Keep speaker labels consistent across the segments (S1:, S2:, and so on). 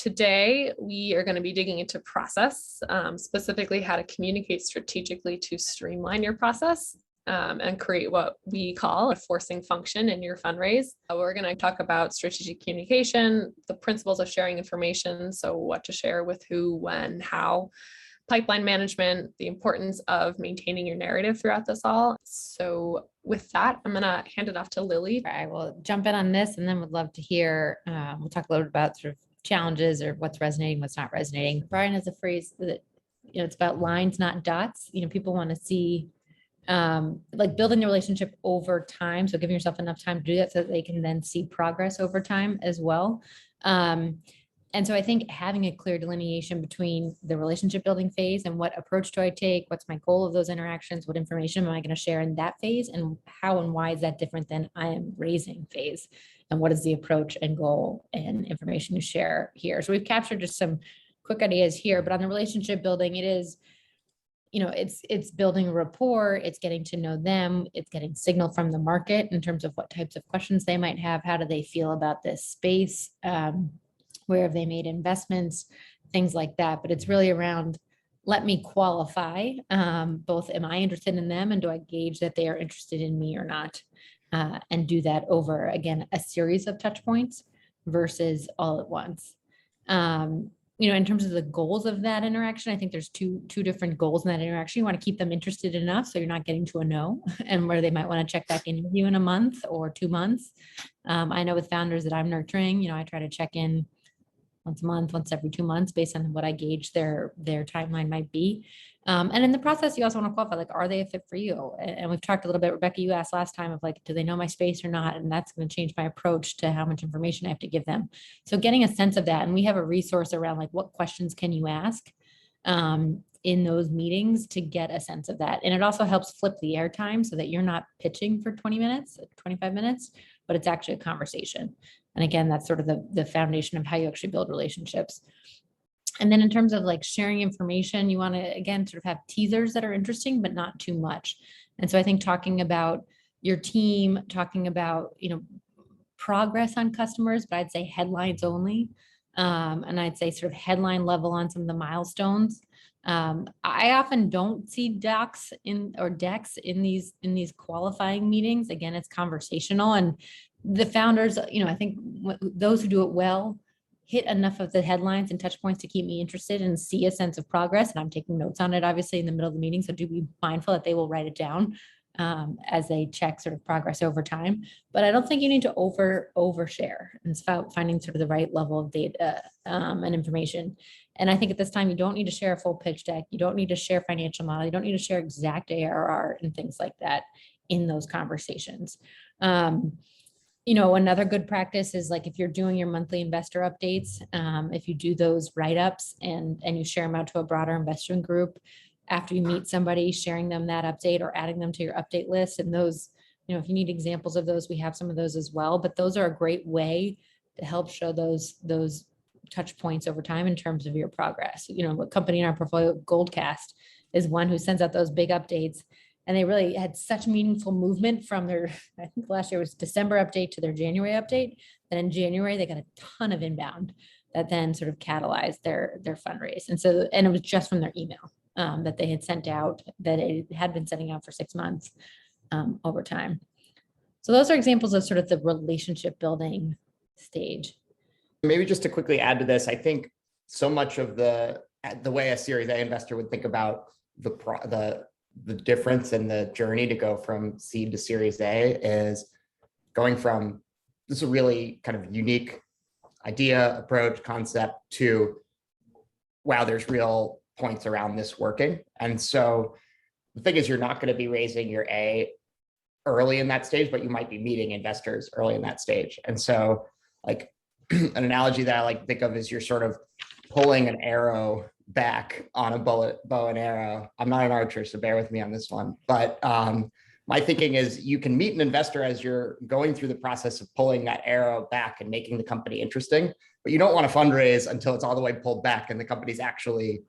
S1: today we are going to be digging into process, specifically how to communicate strategically to streamline your process and create what we call a forcing function in your fundraise. We're going to talk about strategic communication, the principles of sharing information, so what to share with who, when, how, pipeline management, the importance of maintaining your narrative throughout this all. So with that, I'm going to hand it off to Lily.
S2: I will jump in on this and then would love to hear, we'll talk a little bit about sort of challenges or what's resonating, what's not resonating. Brian has a phrase that, it's about lines, not dots. People want to see like building the relationship over time. So giving yourself enough time to do that so that they can then see progress over time as well. And so I think having a clear delineation between the relationship building phase and what approach do I take, what's my goal of those interactions, what information am I going to share in that phase, and how and why is that different than I am raising phase, and what is the approach and goal and information you share here. So we've captured just some quick ideas here, but on the relationship building, it is, it's building rapport, it's getting to know them, it's getting signal from the market in terms of what types of questions they might have, how do they feel about this space, where have they made investments, things like that. But it's really around, let me qualify, both am I interested in them and do I gauge that they are interested in me or not? And do that over, again, a series of touch points versus all at once. In terms of the goals of that interaction, I think there's two different goals in that interaction. You want to keep them interested enough so you're not getting to a no, and where they might want to check back in with you in a month or 2 months. I know with founders that I'm nurturing, I try to check in once a month, once every 2 months, based on what I gauge their timeline might be. And in the process, you also want to qualify, like, are they a fit for you? And we've talked a little bit, Rebecca, you asked last time of like, do they know my space or not? And that's going to change my approach to how much information I have to give them. So getting a sense of that. And we have a resource around like, what questions can you ask in those meetings to get a sense of that. And it also helps flip the airtime so that you're not pitching for 20 minutes, 25 minutes, but it's actually a conversation. And again, that's sort of the foundation of how you actually build relationships. And then in terms of like sharing information, you want to, again, sort of have teasers that are interesting, but not too much. And so I think talking about your team, talking about, progress on customers, but I'd say headlines only. And I'd say sort of headline level on some of the milestones. I often don't see decks in these qualifying meetings. Again, it's conversational, and the founders, I think those who do it well hit enough of the headlines and touch points to keep me interested and see a sense of progress. And I'm taking notes on it, obviously, in the middle of the meeting. So do be mindful that they will write it down as they check sort of progress over time. But I don't think you need to overshare. And it's about finding sort of the right level of data and information. And I think at this time, you don't need to share a full pitch deck. You don't need to share financial model. You don't need to share exact ARR and things like that in those conversations. Another good practice is like if you're doing your monthly investor updates, if you do those write-ups and you share them out to a broader investor group after you meet somebody, sharing them that update or adding them to your update list. And those, if you need examples of those, we have some of those as well. But those are a great way to help show those touch points over time in terms of your progress. A company in our portfolio, Goldcast, is one who sends out those big updates. And they really had such meaningful movement from their, I think last year was December update to their January update. Then in January, they got a ton of inbound that then sort of catalyzed their fundraise. And it was just from their email that they had sent out, that it had been sending out for 6 months over time. So those are examples of sort of the relationship building stage.
S3: Maybe just to quickly add to this, I think so much of the way a Series A investor would think about the difference in the journey to go from seed to Series A is going from, this is a really kind of unique idea, approach, concept, to, wow, there's real points around this working. And so the thing is, you're not going to be raising your A early in that stage, but you might be meeting investors early in that stage. And so like an analogy that I like to think of is you're sort of pulling an arrow back on a bow and arrow. I'm not an archer, so bear with me on this one. But my thinking is you can meet an investor as you're going through the process of pulling that arrow back and making the company interesting, but you don't want to fundraise until it's all the way pulled back and the company's actually,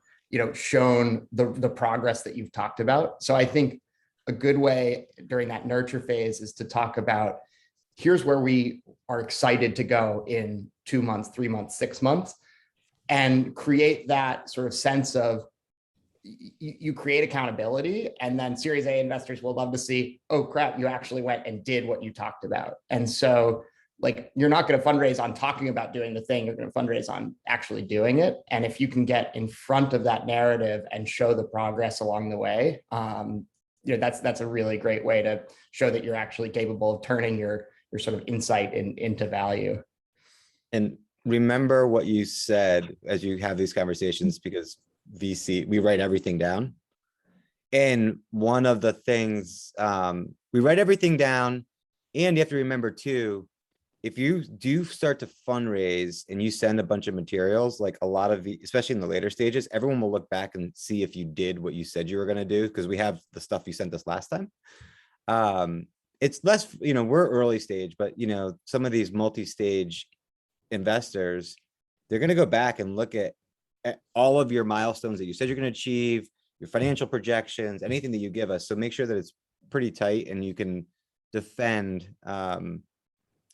S3: shown the progress that you've talked about. So I think a good way during that nurture phase is to talk about, here's where we are excited to go in 2 months, 3 months, 6 months. and create that sort of sense of you create accountability, and then Series A investors will love to see, oh crap, you actually went and did what you talked about. And so like, you're not going to fundraise on talking about doing the thing, you're going to fundraise on actually doing it. And if you can get in front of that narrative and show the progress along the way, that's a really great way to show that you're actually capable of turning your sort of insight into value.
S4: And remember what you said as you have these conversations, because VC, we write everything down. And one of the things, we write everything down, and you have to remember too, if you do start to fundraise and you send a bunch of materials, like a lot of the, especially in the later stages, everyone will look back and see if you did what you said you were going to do, because we have the stuff you sent us last time. It's less, we're early stage, but some of these multi-stage investors, they're going to go back and look at all of your milestones that you said you're going to achieve, your financial projections, anything that you give us. So make sure that it's pretty tight and you can defend,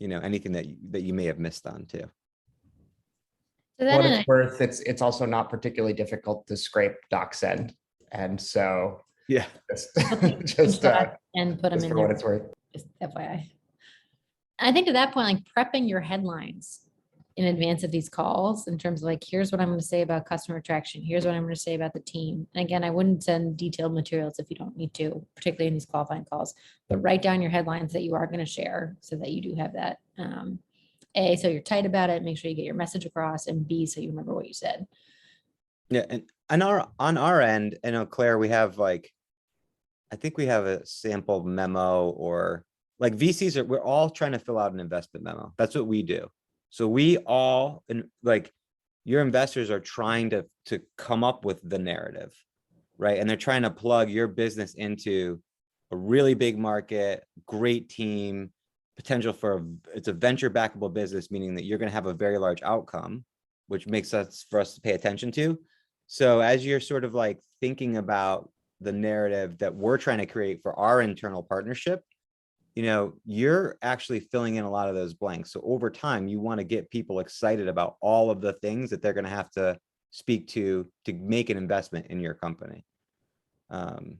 S4: anything that you may have missed on too.
S2: So
S3: What
S2: then,
S3: it's worth, it's also not particularly difficult to scrape DocSend, and so
S4: yeah,
S3: just
S2: and put them
S3: just
S2: in
S3: for
S2: there.
S3: what it's worth.
S2: Just FYI. I think at that point, like prepping your headlines in advance of these calls in terms of like, here's what I'm going to say about customer attraction. Here's what I'm going to say about the team. And again, I wouldn't send detailed materials if you don't need to, particularly in these qualifying calls, but write down your headlines that you are going to share so that you do have that. A, so you're tight about it, make sure you get your message across, and B, so you remember what you said.
S4: Yeah. And on our end, I know, Claire, we have I think we have a sample memo, or like VCs we're all trying to fill out an investment memo. That's what we do. So we all, and like your investors are trying to come up with the narrative, right? And they're trying to plug your business into a really big market, great team, potential for it's a venture backable business, meaning that you're going to have a very large outcome, which makes sense for us to pay attention to. So as you're sort of like thinking about the narrative that we're trying to create for our internal partnership, you're actually filling in a lot of those blanks. So over time, you want to get people excited about all of the things that they're going to have to speak to make an investment in your company. So,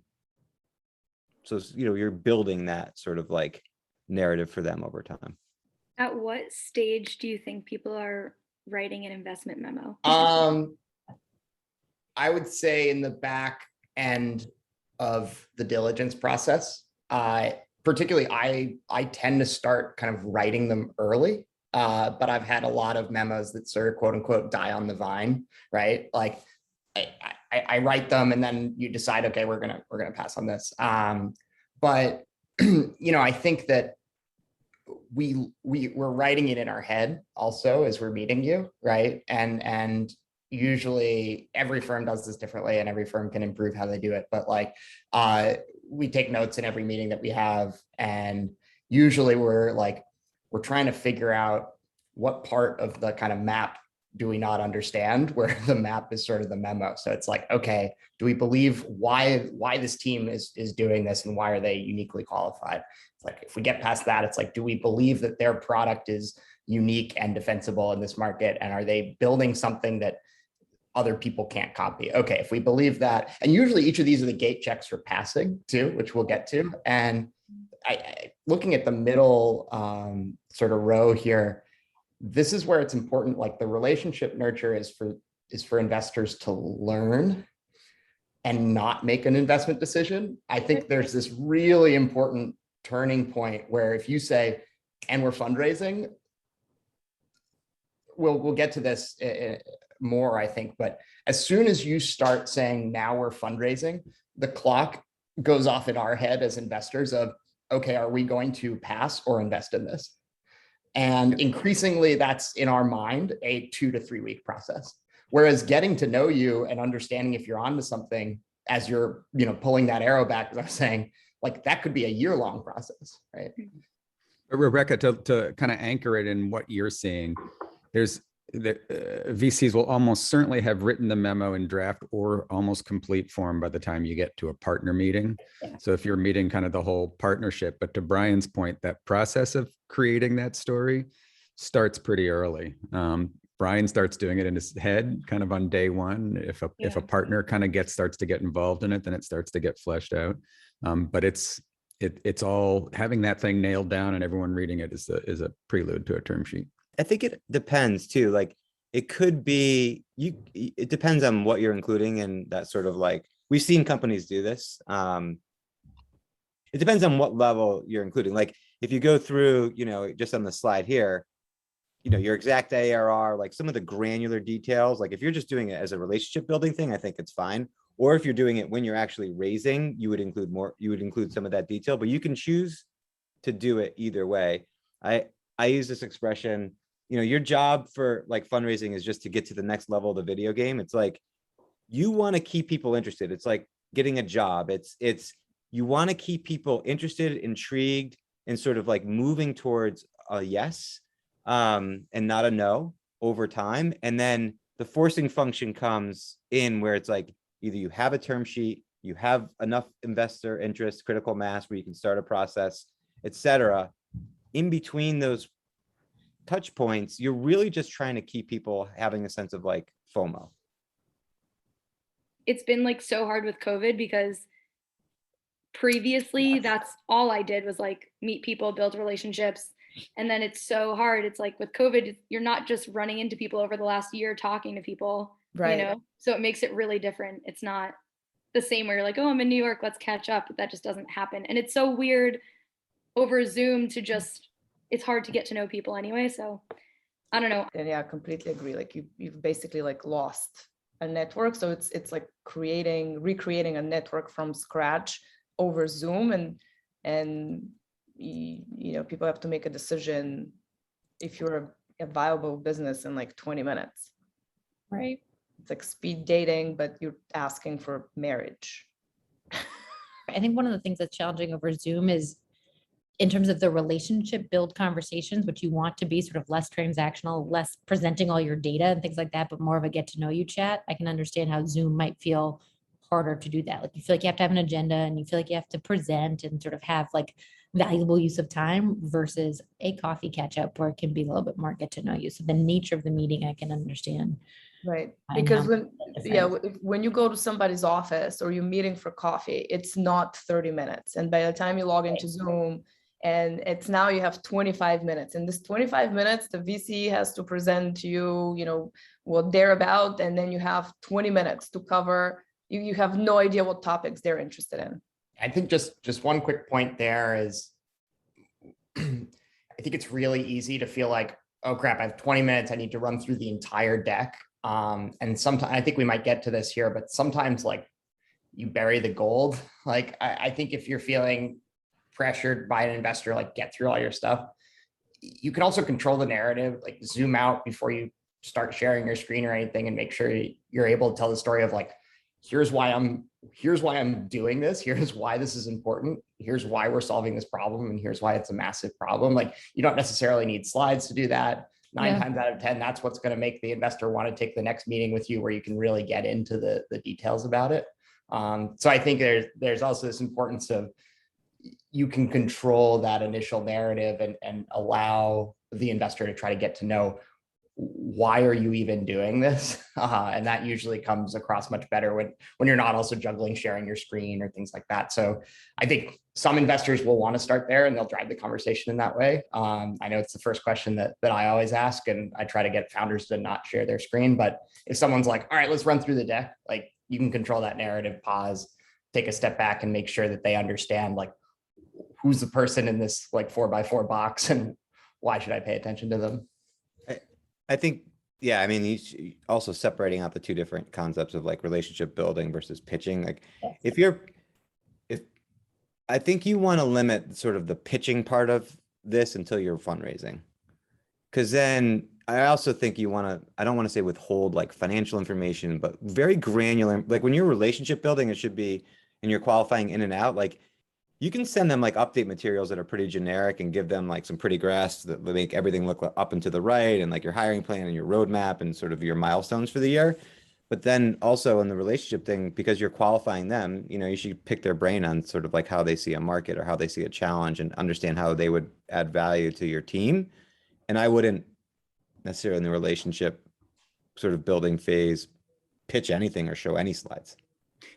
S4: you're building that sort of like narrative for them over time.
S5: At what stage do you think people are writing an investment memo?
S3: I would say in the back end of the diligence process. Particularly, I tend to start kind of writing them early, but I've had a lot of memos that sort of quote unquote die on the vine, right? Like I write them and then you decide, okay, we're gonna pass on this. But I think that we're writing it in our head also as we're meeting you, right? And usually every firm does this differently and every firm can improve how they do it. But like, we take notes in every meeting that we have. And usually we're trying to figure out what part of the kind of map do we not understand, where the map is sort of the memo. So it's like, okay, do we believe why this team is doing this and why are they uniquely qualified? It's like, if we get past that, it's like, do we believe that their product is unique and defensible in this market? And are they building something that other people can't copy? Okay, if we believe that, and usually each of these are the gate checks for passing too, which we'll get to. And looking at the middle sort of row here, this is where it's important. Like the relationship nurture is for investors to learn and not make an investment decision. I think there's this really important turning point where if you say, and we're fundraising, we'll get to this more, I think, but as soon as you start saying now we're fundraising, the clock goes off in our head as investors of, okay, are we going to pass or invest in this? And increasingly that's in our mind a 2 to 3 week process. Whereas getting to know you and understanding if you're onto something as you're, pulling that arrow back, as I was saying, like that could be a year-long process, right?
S6: Rebecca, to kind of anchor it in what you're seeing, there's the VCs will almost certainly have written the memo in draft or almost complete form by the time you get to a partner meeting.
S2: Yeah.
S6: So if you're meeting kind of the whole partnership, but to Brian's point, that process of creating that story starts pretty early. Brian Brian starts doing it in his head kind of on day one, if a partner kind of starts to get involved in it, then it starts to get fleshed out. But it's all having that thing nailed down and everyone reading it is a prelude to a term sheet.
S4: I think it depends too. Like it could be it depends on what you're including in that sort of like, we've seen companies do this. It depends on what level you're including. Like if you go through, just on the slide here, your exact ARR, like some of the granular details, like if you're just doing it as a relationship building thing, I think it's fine. Or if you're doing it when you're actually raising, you would include some of that detail, but you can choose to do it either way. I use this expression, your job for like fundraising is just to get to the next level of the video game. It's like, you want to keep people interested. It's like getting a job. You want to keep people interested, intrigued, and sort of like moving towards a yes, and not a no over time. And then the forcing function comes in where it's like, either you have a term sheet, you have enough investor interest, critical mass where you can start a process, etc. In between those touch points, you're really just trying to keep people having a sense of like FOMO.
S5: It's been like so hard with COVID because previously that's all I did was like meet people, build relationships. And then it's so hard. It's like with COVID, you're not just running into people over the last year talking to people,
S7: Right.
S5: So it makes it really different. It's not the same where you're like, oh, I'm in New York, let's catch up. But that just doesn't happen. And it's so weird over Zoom to just, it's hard to get to know people anyway. So I don't know.
S7: And yeah, I completely agree. Like you've basically like lost a network. So it's like recreating a network from scratch over Zoom, and people have to make a decision if you're a viable business in like 20 minutes.
S2: Right.
S7: It's like speed dating, but you're asking for marriage.
S2: I think one of the things that's challenging over Zoom is in terms of the relationship build conversations, which you want to be sort of less transactional, less presenting all your data and things like that, but more of a get to know you chat. I can understand how Zoom might feel harder to do that. Like you feel like you have to have an agenda and you feel like you have to present and sort of have like valuable use of time versus a coffee catch up where it can be a little bit more get to know you. So the nature of the meeting, I can understand.
S7: Right.
S2: I
S7: Because
S2: know.
S7: when you go to somebody's office or you're meeting for coffee, it's not 30 minutes. And by the time you log into Zoom, and it's now you have 25 minutes. And this 25 minutes, the VC has to present to you, what they're about. And then you have 20 minutes to cover. You have no idea what topics they're interested in.
S3: I think just one quick point there is, I think it's really easy to feel like, oh crap, I have 20 minutes. I need to run through the entire deck. And sometimes I think we might get to this here, but sometimes like you bury the gold. Like I think if you're feeling pressured by an investor, like get through all your stuff, you can also control the narrative, like zoom out before you start sharing your screen or anything and make sure you're able to tell the story of like, here's why I'm doing this. Here's why this is important. Here's why we're solving this problem. And here's why it's a massive problem. Like you don't necessarily need slides to do that. 9 times out of 10, that's what's going to make the investor want to take the next meeting with you where you can really get into the details about it. So I think there's also this importance of you can control that initial narrative and allow the investor to try to get to know why are you even doing this? And that usually comes across much better when you're not also juggling sharing your screen or things like that. So I think some investors will want to start there and they'll drive the conversation in that way. I know it's the first question that I always ask, and I try to get founders to not share their screen. But if someone's like, all right, let's run through the deck, like you can control that narrative, pause, take a step back and make sure that they understand like who's the person in this like 4x4 box and why should I pay attention to them?
S4: I think, yeah, I mean, also separating out the two different concepts of like relationship building versus pitching. Like I think you want to limit sort of the pitching part of this until you're fundraising. Cause then I also think I don't want to say withhold like financial information, but very granular. Like when you're relationship building, it should be, and you're qualifying in and out, like you can send them like update materials that are pretty generic and give them like some pretty graphs that make everything look up and to the right and like your hiring plan and your roadmap and sort of your milestones for the year. But then also in the relationship thing, because you're qualifying them, you should pick their brain on sort of like how they see a market or how they see a challenge and understand how they would add value to your team. And I wouldn't necessarily in the relationship sort of building phase, pitch anything or show any slides.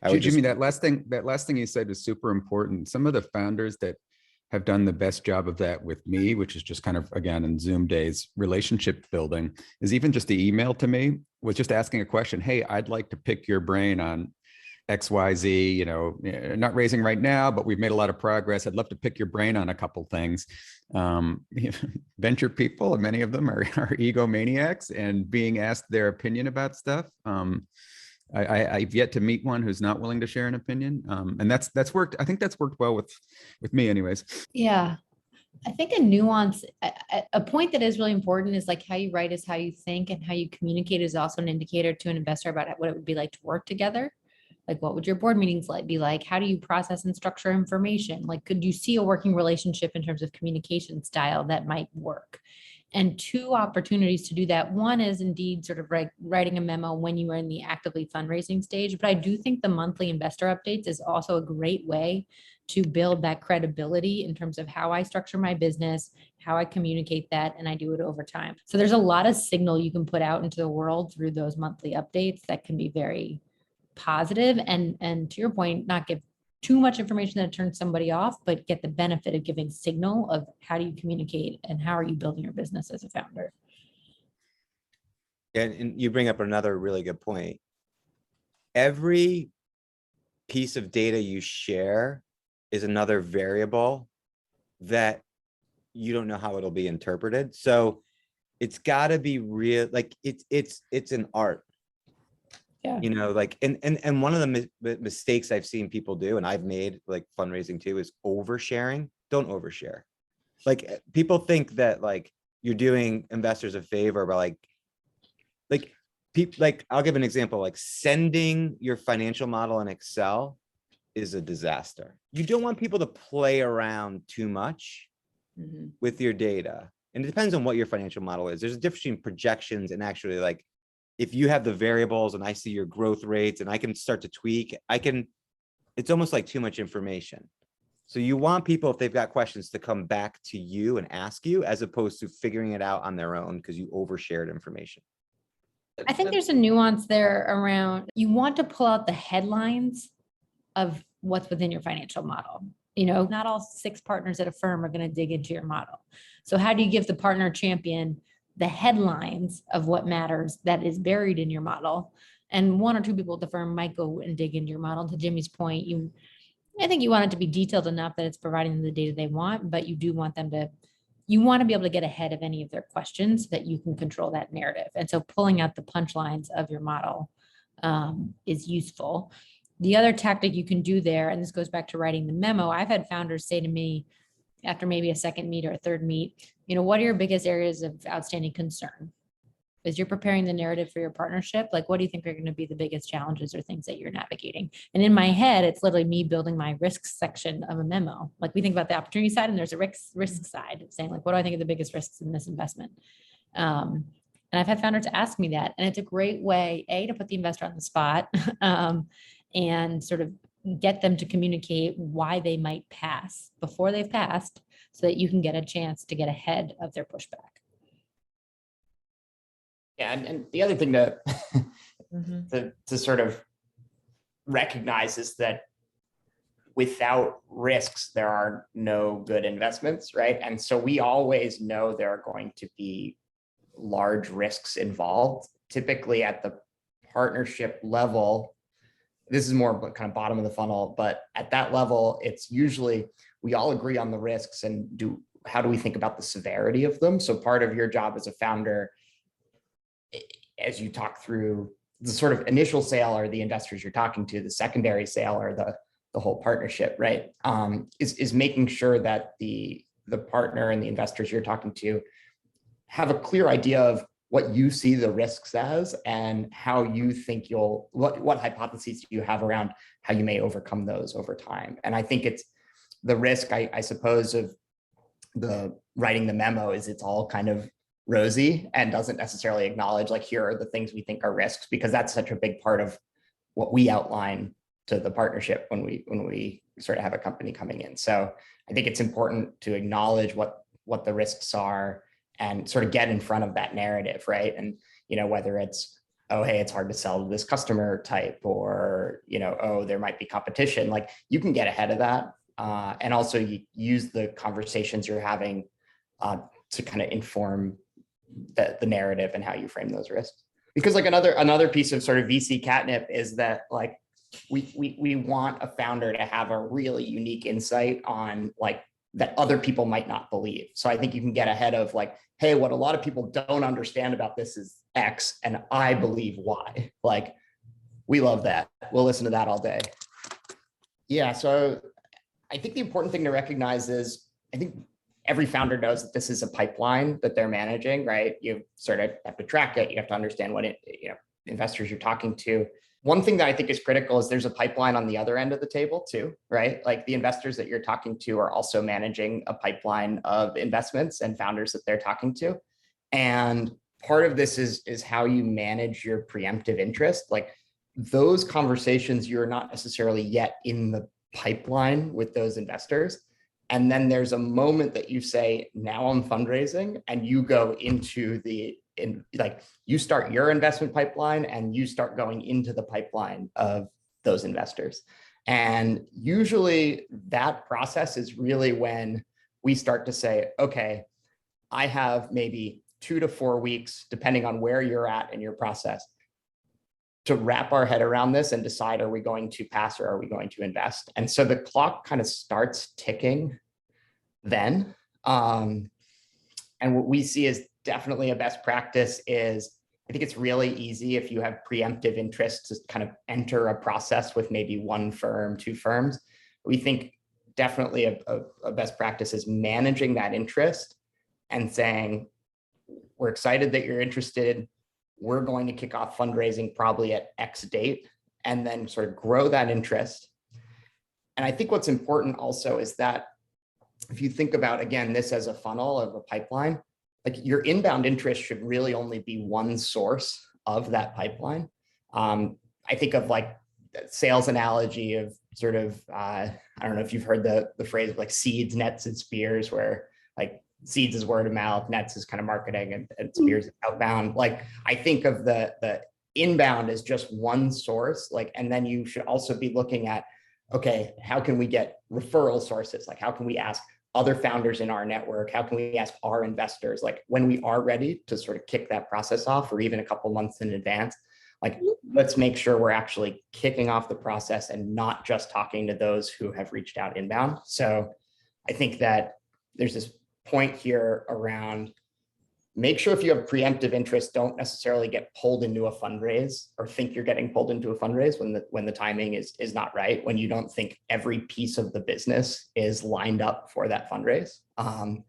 S4: I would
S6: Jimmy,
S4: just-
S6: that last thing you said was super important. Some of the founders that have done the best job of that with me, which is just kind of, again, in Zoom days, relationship building, is even just the email to me was just asking a question. Hey, I'd like to pick your brain on XYZ, you know, not raising right now, but we've made a lot of progress. I'd love to pick your brain on a couple things. Venture people, and many of them are egomaniacs, and being asked their opinion about stuff. I've yet to meet one who's not willing to share an opinion. And that's worked. I think that's worked well with me anyways.
S2: Yeah. I think a nuance, a point that is really important is like how you write is how you think, and how you communicate is also an indicator to an investor about what it would be like to work together. Like, what would your board meetings be like? How do you process and structure information? Like, could you see a working relationship in terms of communication style that might work? And two opportunities to do that. One is indeed sort of writing a memo when you are in the actively fundraising stage. But I do think the monthly investor updates is also a great way to build that credibility in terms of how I structure my business, how I communicate that, and I do it over time. So there's a lot of signal you can put out into the world through those monthly updates that can be very positive, and to your point, not give too much information that turns somebody off, but get the benefit of giving signal of how do you communicate and how are you building your business as a founder.
S4: And you bring up another really good point. Every piece of data you share is another variable that you don't know how it'll be interpreted. So it's got to be real, like it's an art.
S2: Yeah.
S4: You know, like, and one of the mistakes I've seen people do, and I've made like fundraising too, is oversharing. Don't overshare. Like, people think that like you're doing investors a favor by like I'll give an example, like sending your financial model in Excel is a disaster. You don't want people to play around too much with your data. And it depends on what your financial model is. There's a difference between projections and actually, like, if you have the variables and I see your growth rates and I can start to tweak, it's almost like too much information. So you want people, if they've got questions, to come back to you and ask you, as opposed to figuring it out on their own because you overshared information.
S2: I think there's a nuance there around, you want to pull out the headlines of what's within your financial model. You know, not all 6 partners at a firm are going to dig into your model. So how do you give the partner champion the headlines of what matters that is buried in your model? And 1 or 2 people at the firm might go and dig into your model. To Jimmy's point, I think you want it to be detailed enough that it's providing them the data they want, but you do want them to, you want to be able to get ahead of any of their questions so that you can control that narrative. And so pulling out the punchlines of your model is useful. The other tactic you can do there, and this goes back to writing the memo, I've had founders say to me after maybe a second meet or a third meet, you know, what are your biggest areas of outstanding concern? As you're preparing the narrative for your partnership, like, what do you think are going to be the biggest challenges or things that you're navigating? And in my head, it's literally me building my risks section of a memo. Like, we think about the opportunity side and there's a risk side, saying like, what do I think are the biggest risks in this investment? And I've had founders ask me that, and it's a great way, A, to put the investor on the spot and sort of get them to communicate why they might pass before they've passed, so that you can get a chance to get ahead of their pushback.
S3: Yeah, and the other thing to to sort of recognize is that without risks, there are no good investments, right? And so we always know there are going to be large risks involved. Typically at the partnership level, this is more kind of bottom of the funnel, but at that level, it's usually we all agree on the risks and how do we think about the severity of them? So part of your job as a founder, as you talk through the sort of initial sale or the investors you're talking to, the secondary sale or the whole partnership, right? Is making sure that the partner and the investors you're talking to have a clear idea of what you see the risks as and how you think what hypotheses do you have around how you may overcome those over time. And I think it's the risk, I suppose, of the writing the memo is it's all kind of rosy and doesn't necessarily acknowledge like, here are the things we think are risks, because that's such a big part of what we outline to the partnership when we sort of have a company coming in. So I think it's important to acknowledge what the risks are and sort of get in front of that narrative, right? And, you know, whether it's oh, hey, it's hard to sell to this customer type, or, oh, there might be competition. Like, you can get ahead of that. And also you use the conversations you're having to kind of inform the narrative and how you frame those risks. Because like another piece of sort of VC catnip is that like we want a founder to have a really unique insight on like that other people might not believe. So I think you can get ahead of like, hey, what a lot of people don't understand about this is X, and I believe Y. Like, we love that. We'll listen to that all day. Yeah, so I think the important thing to recognize is, I think every founder knows that this is a pipeline that they're managing, right? You sort of have to track it. You have to understand what investors you're talking to. One thing that I think is critical is there's a pipeline on the other end of the table too, right? Like, the investors that you're talking to are also managing a pipeline of investments and founders that they're talking to. And part of this is how you manage your preemptive interest. Like, those conversations, you're not necessarily yet in the pipeline with those investors. And then there's a moment that you say, now I'm fundraising, and you go into you start your investment pipeline and you start going into the pipeline of those investors. And usually that process is really when we start to say, okay, I have maybe 2 to 4 weeks, depending on where you're at in your process, to wrap our head around this and decide, are we going to pass or are we going to invest? And so the clock kind of starts ticking then. And what we see as definitely a best practice is, I think it's really easy if you have preemptive interest to kind of enter a process with maybe 1 firm, 2 firms. We think definitely a best practice is managing that interest and saying, we're excited that you're interested. We're going to kick off fundraising probably at X date, and then sort of grow that interest. And I think what's important also is that if you think about, again, this as a funnel of a pipeline, like, your inbound interest should really only be one source of that pipeline. I think of like sales analogy of sort of, I don't know if you've heard the phrase of like seeds, nets, and spears, where like seeds is word of mouth, nets is kind of marketing, and spears is outbound. Like, I think of the inbound as just one source, like, and then you should also be looking at, okay, how can we get referral sources? Like, how can we ask other founders in our network? How can we ask our investors? Like, when we are ready to sort of kick that process off, or even a couple months in advance, like, let's make sure we're actually kicking off the process and not just talking to those who have reached out inbound. So I think that there's this point here around, make sure if you have preemptive interest, don't necessarily get pulled into a fundraise or think you're getting pulled into a fundraise when the timing is not right, when you don't think every piece of the business is lined up for that fundraise. And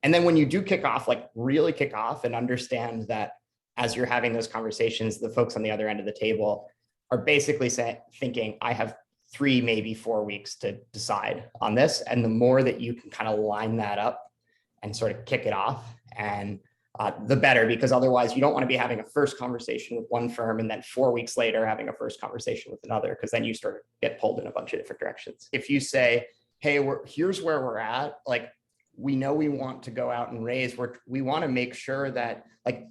S3: then when you do kick off, like, really kick off and understand that as you're having those conversations, the folks on the other end of the table are basically thinking, I have 3, maybe 4 weeks to decide on this. And the more that you can kind of line that up and sort of kick it off, and the better, because otherwise you don't want to be having a first conversation with one firm and then 4 weeks later having a first conversation with another, because then you start to get pulled in a bunch of different directions. If you say, hey, here's where we're at, like, we know we want to go out and raise, we want to make sure that, like,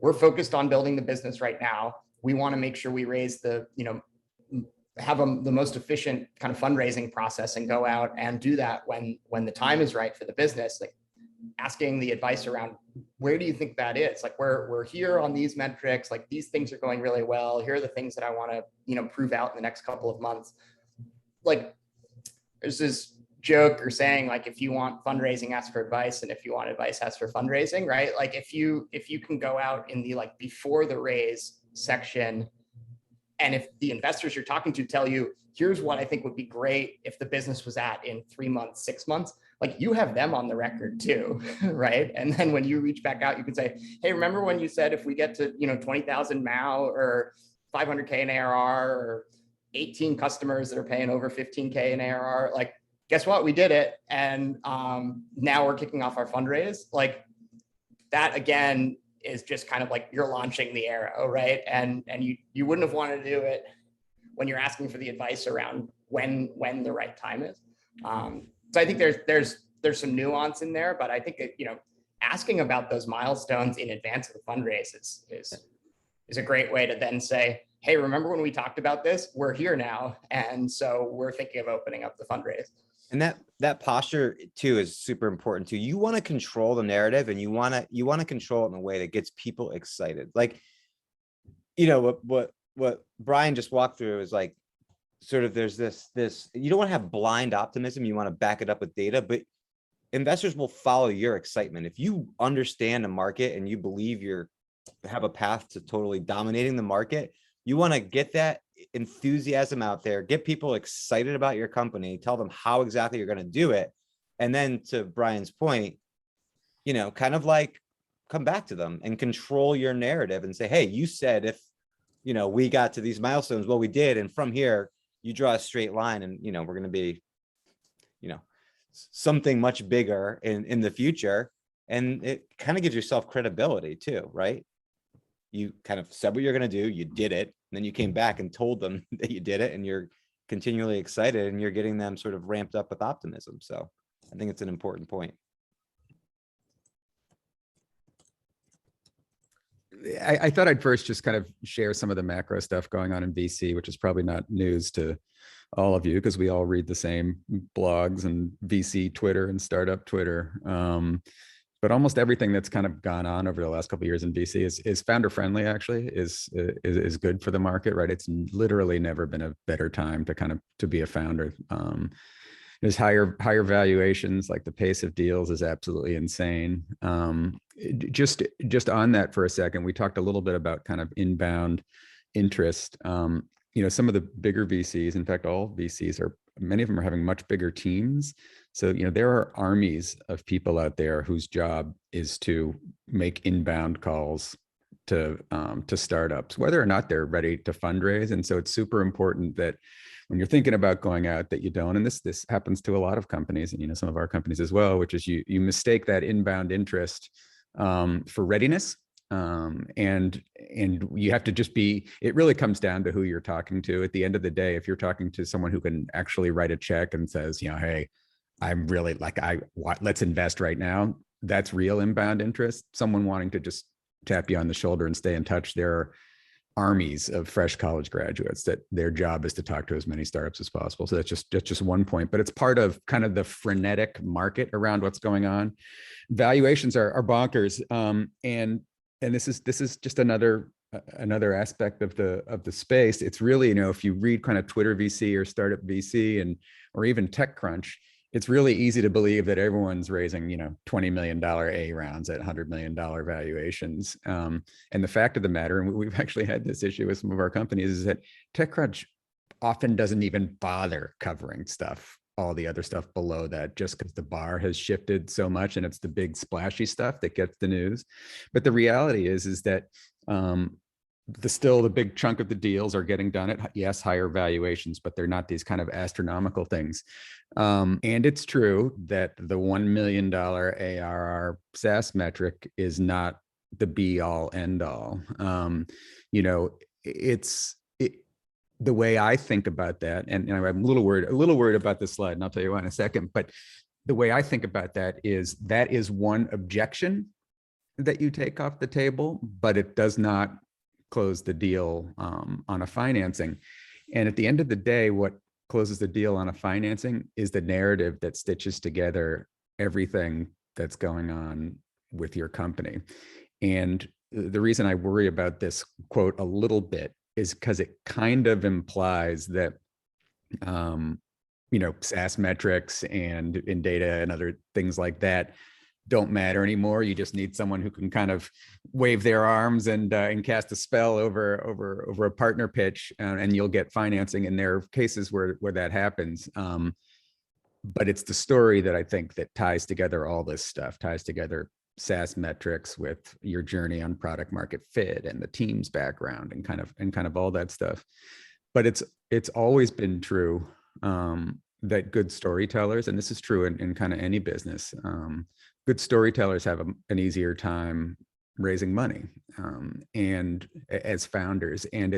S3: we're focused on building the business right now. We want to make sure we raise the most efficient kind of fundraising process and go out and do that when the time is right for the business. Like, asking the advice around, where do you think that is? Like, we're here on these metrics, like, these things are going really well. Here are the things that I want to, prove out in the next couple of months. Like, there's this joke or saying, like, if you want fundraising, ask for advice. And if you want advice, ask for fundraising, right? Like, if you can go out in the, like, before the raise section, and if the investors you're talking to tell you, here's what I think would be great if the business was at in 3 months, 6 months, like, you have them on the record too, right? And then when you reach back out, you can say, hey, remember when you said if we get to, 20,000 MAU or 500K in ARR or 18 customers that are paying over 15K in ARR, like, guess what? We did it. And now we're kicking off our fundraise. Like, that again is just kind of like you're launching the arrow, right? And you wouldn't have wanted to do it when you're asking for the advice around when the right time is. So I think there's some nuance in there, but I think that, asking about those milestones in advance of the fundraise is is a great way to then say, hey, remember when we talked about this? We're here now. And so we're thinking of opening up the fundraise.
S4: And that posture too is super important too. You want to control the narrative, and you want to control it in a way that gets people excited. Like, you know, what Brian just walked through is like, sort of there's this, you don't want to have blind optimism. You want to back it up with data, but investors will follow your excitement. If you understand the market and you believe have a path to totally dominating the market, you want to get that enthusiasm out there, get people excited about your company, tell them how exactly you're going to do it. And then to Brian's point, you know, kind of like come back to them and control your narrative and say, hey, you said if, you know, we got to these milestones, well, we did. And from here, you draw a straight line and, you know, we're going to be, you know, something much bigger in the future. And it kind of gives yourself credibility too, right? You kind of said what you're going to do, you did it, and then you came back and told them that you did it, and you're continually excited and you're getting them sort of ramped up with optimism. So I think it's an important point.
S6: I thought I'd first just kind of share some of the macro stuff going on in VC, which is probably not news to all of you because we all read the same blogs and VC Twitter and startup Twitter. But almost everything that's kind of gone on over the last couple of years in VC is founder friendly, actually, is good for the market, right? It's literally never been a better time to kind of to be a founder. There's higher valuations, like the pace of deals is absolutely insane. Just on that for a second, we talked a little bit about kind of inbound interest. You know, some of the bigger VCs, in fact, all VCs many of them are having much bigger teams. So, you know, there are armies of people out there whose job is to make inbound calls to startups, whether or not they're ready to fundraise. And so it's super important that when you're thinking about going out that you don't, and this happens to a lot of companies, and, you know, some of our companies as well, which is you mistake that inbound interest for readiness. And you have to just it really comes down to who you're talking to. At the end of the day, if you're talking to someone who can actually write a check and says, you know, hey, I'm really let's invest right now. That's real inbound interest. Someone wanting to just tap you on the shoulder and stay in touch. There are armies of fresh college graduates that their job is to talk to as many startups as possible. So that's just one point, but it's part of kind of the frenetic market around what's going on. Valuations are bonkers. And this is just another aspect of the space. It's really, you know, if you read kind of Twitter VC or startup VC or even TechCrunch, it's really easy to believe that everyone's raising, you know, $20 million A rounds at $100 million valuations. And the fact of the matter, and we've actually had this issue with some of our companies, is that TechCrunch often doesn't even bother covering all the other stuff below that, just because the bar has shifted so much and it's the big splashy stuff that gets the news. But the reality is that the big chunk of the deals are getting done at, yes, higher valuations, but they're not these kind of astronomical things. And it's true that the $1 million ARR SaaS metric is not the be all end all. You know, the way I think about that, and I'm a little worried about this slide, and I'll tell you why in a second, but the way I think about that is one objection that you take off the table, but it does not close the deal on a financing. And at the end of the day, what closes the deal on a financing is the narrative that stitches together everything that's going on with your company. And the reason I worry about this quote a little bit is because it kind of implies that, you know, SaaS metrics and in data and other things like that don't matter anymore. You just need someone who can kind of wave their arms and cast a spell over a partner pitch, and you'll get financing. And there are cases where that happens. But it's the story that I think that ties together all this stuff, ties together SaaS metrics with your journey on product market fit and the team's background and kind of all that stuff. But it's always been true that good storytellers, and this is true in kind of any business, good storytellers have an easier time raising money and as founders. And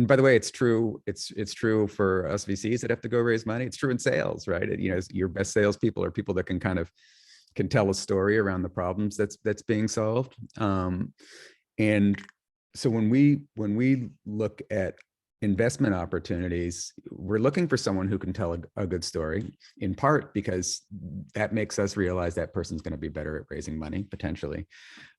S6: by the way, it's true for us VCs that have to go raise money. It's true in sales, right? You know, your best salespeople are people that can tell a story around the problems that's being solved. And so when we look at investment opportunities, we're looking for someone who can tell a good story, in part because that makes us realize that person's going to be better at raising money potentially.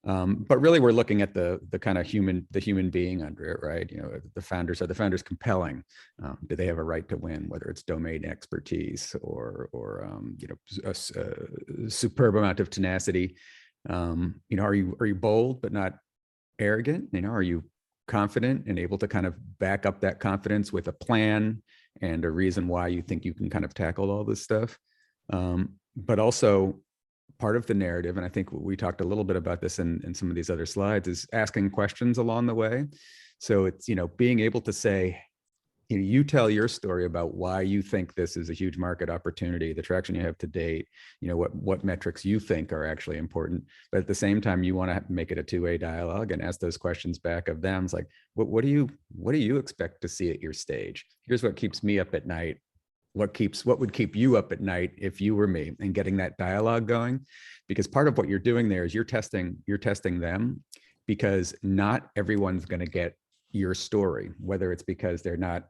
S6: But really we're looking at the kind of human being under it, right? You know, are the founders compelling? Do they have a right to win, whether it's domain expertise or you know, a superb amount of tenacity? You know, are you bold but not arrogant? You know, are you confident and able to kind of back up that confidence with a plan and a reason why you think you can kind of tackle all this stuff? But also part of the narrative, and I think we talked a little bit about this in some of these other slides, is asking questions along the way. So it's, you know, being able to say, you tell your story about why you think this is a huge market opportunity, the traction you have to date, you know, what metrics you think are actually important. But at the same time, you want to make it a two-way dialogue and ask those questions back of them. It's like, what do you expect to see at your stage? Here's what keeps me up at night. What would keep you up at night if you were me? And getting that dialogue going, because part of what you're doing there is you're testing them, because not everyone's going to get your story, whether it's because they're not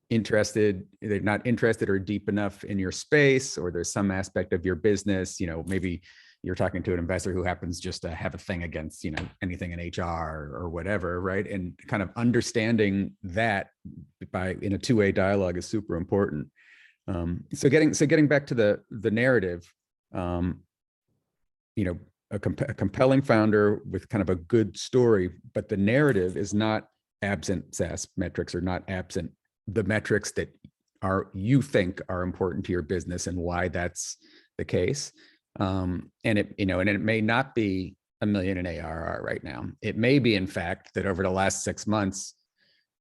S6: interested or deep enough in your space, or there's some aspect of your business, you know, maybe you're talking to an investor who happens just to have a thing against, you know, anything in HR or whatever, right? And kind of understanding that in a two-way dialogue is super important. So getting back to the narrative, you know, a compelling founder with kind of a good story, but the narrative is not absent SaaS metrics, or not absent the metrics that you think are important to your business and why that's the case. And it may not be $1 million in ARR right now. It may be, in fact, that over the last 6 months,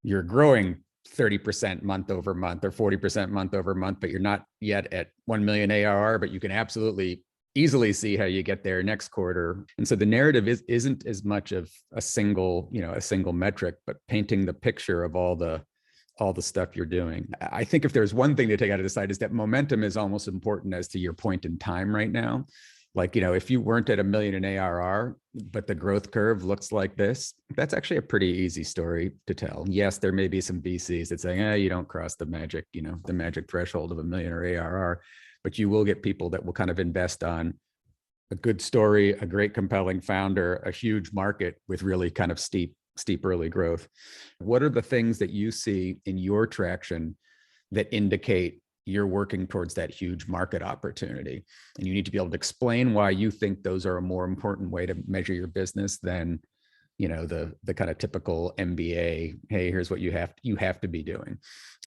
S6: you're growing 30% month over month or 40% month over month, but you're not yet at 1 million ARR, but you can absolutely easily see how you get there next quarter. And so the narrative isn't as much of a single metric, but painting the picture of all the stuff you're doing. I think if there's one thing to take out of the side, is that momentum is almost important as to your point in time right now. Like, you know, if you weren't at $1 million in ARR, but the growth curve looks like this, that's actually a pretty easy story to tell. Yes, there may be some VCs that say, you don't cross the magic threshold of $1 million or ARR, but you will get people that will kind of invest on a good story, a great compelling founder, a huge market with really kind of steep early growth. What are the things that you see in your traction that indicate you're working towards that huge market opportunity? And you need to be able to explain why you think those are a more important way to measure your business than, you know, the kind of typical MBA, hey, here's what you have to be doing.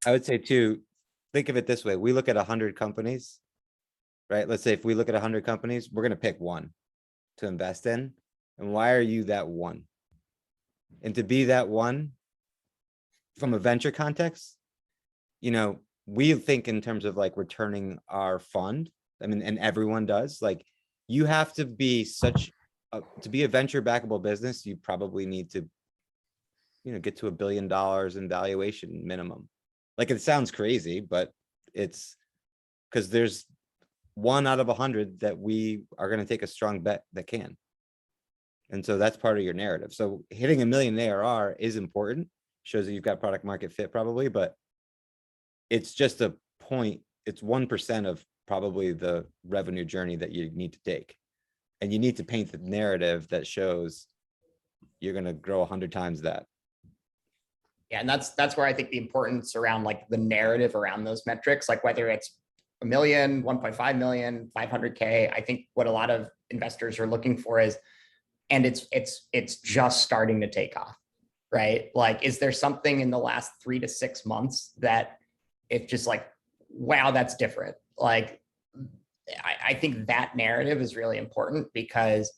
S4: I would say too, think of it this way. We look at 100 companies, right? Let's say if we look at 100 companies, we're going to pick one to invest in. And why are you that one? And to be that one from a venture context, you know, we think in terms of like returning our fund. I mean, and everyone does. Like, you have to be to be a venture backable business, you probably need to, you know, get to $1 billion in valuation minimum. Like, it sounds crazy, but it's because there's 1 out of 100 that we are going to take a strong bet that can. And so that's part of your narrative. So hitting $1 million ARR is important, shows that you've got product market fit probably, but it's just a point. It's 1% of probably the revenue journey that you need to take. And you need to paint the narrative that shows you're going to grow 100 times that.
S3: Yeah, and that's where I think the importance around like the narrative around those metrics, like whether it's 1 million, 1.5 million, 500K, I think what a lot of investors are looking for is, and it's just starting to take off, right? Like, is there something in the last 3 to 6 months that it's just like, wow, that's different? Like, I think that narrative is really important, because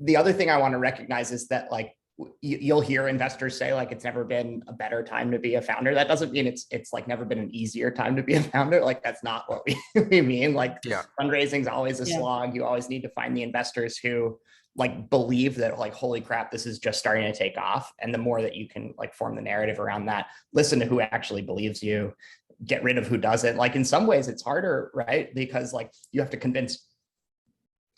S3: the other thing I want to recognize is that, like, you'll hear investors say, like, it's never been a better time to be a founder. That doesn't mean it's like never been an easier time to be a founder. Like, that's not what we mean. Like, fundraising is always a slog. You always need to find the investors who like believe that, like, holy crap, this is just starting to take off. And the more that you can like form the narrative around that, listen to who actually believes you, get rid of who doesn't. Like, in some ways it's harder, right? Because like you have to convince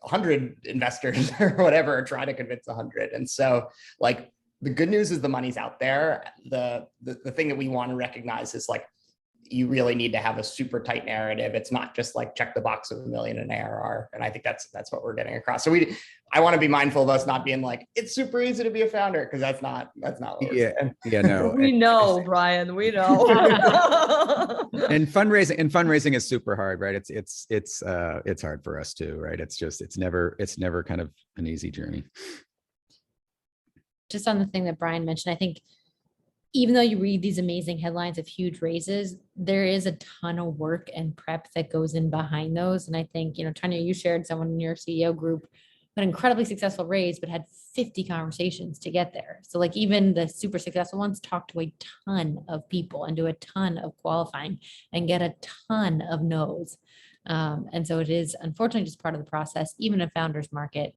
S3: 100 investors or whatever, or try to convince 100. And so like the good news is the money's out there. The thing that we want to recognize is like, you really need to have a super tight narrative. It's not just like check the box of $1 million in ARR. And I think that's what we're getting across. So I want to be mindful of us not being like, it's super easy to be a founder, because that's not what we're saying.
S6: Yeah, no.
S7: We know, Brian, we know.
S6: And fundraising is super hard, right? It's hard for us too, right? It's never kind of an easy journey.
S2: Just on the thing that Brian mentioned, I think even though you read these amazing headlines of huge raises, there is a ton of work and prep that goes in behind those. And I think, Tanya, you shared someone in your CEO group, an incredibly successful raise, but had 50 conversations to get there. So like even the super successful ones talk to a ton of people and do a ton of qualifying and get a ton of no's. And so it is unfortunately just part of the process, even a founder's market.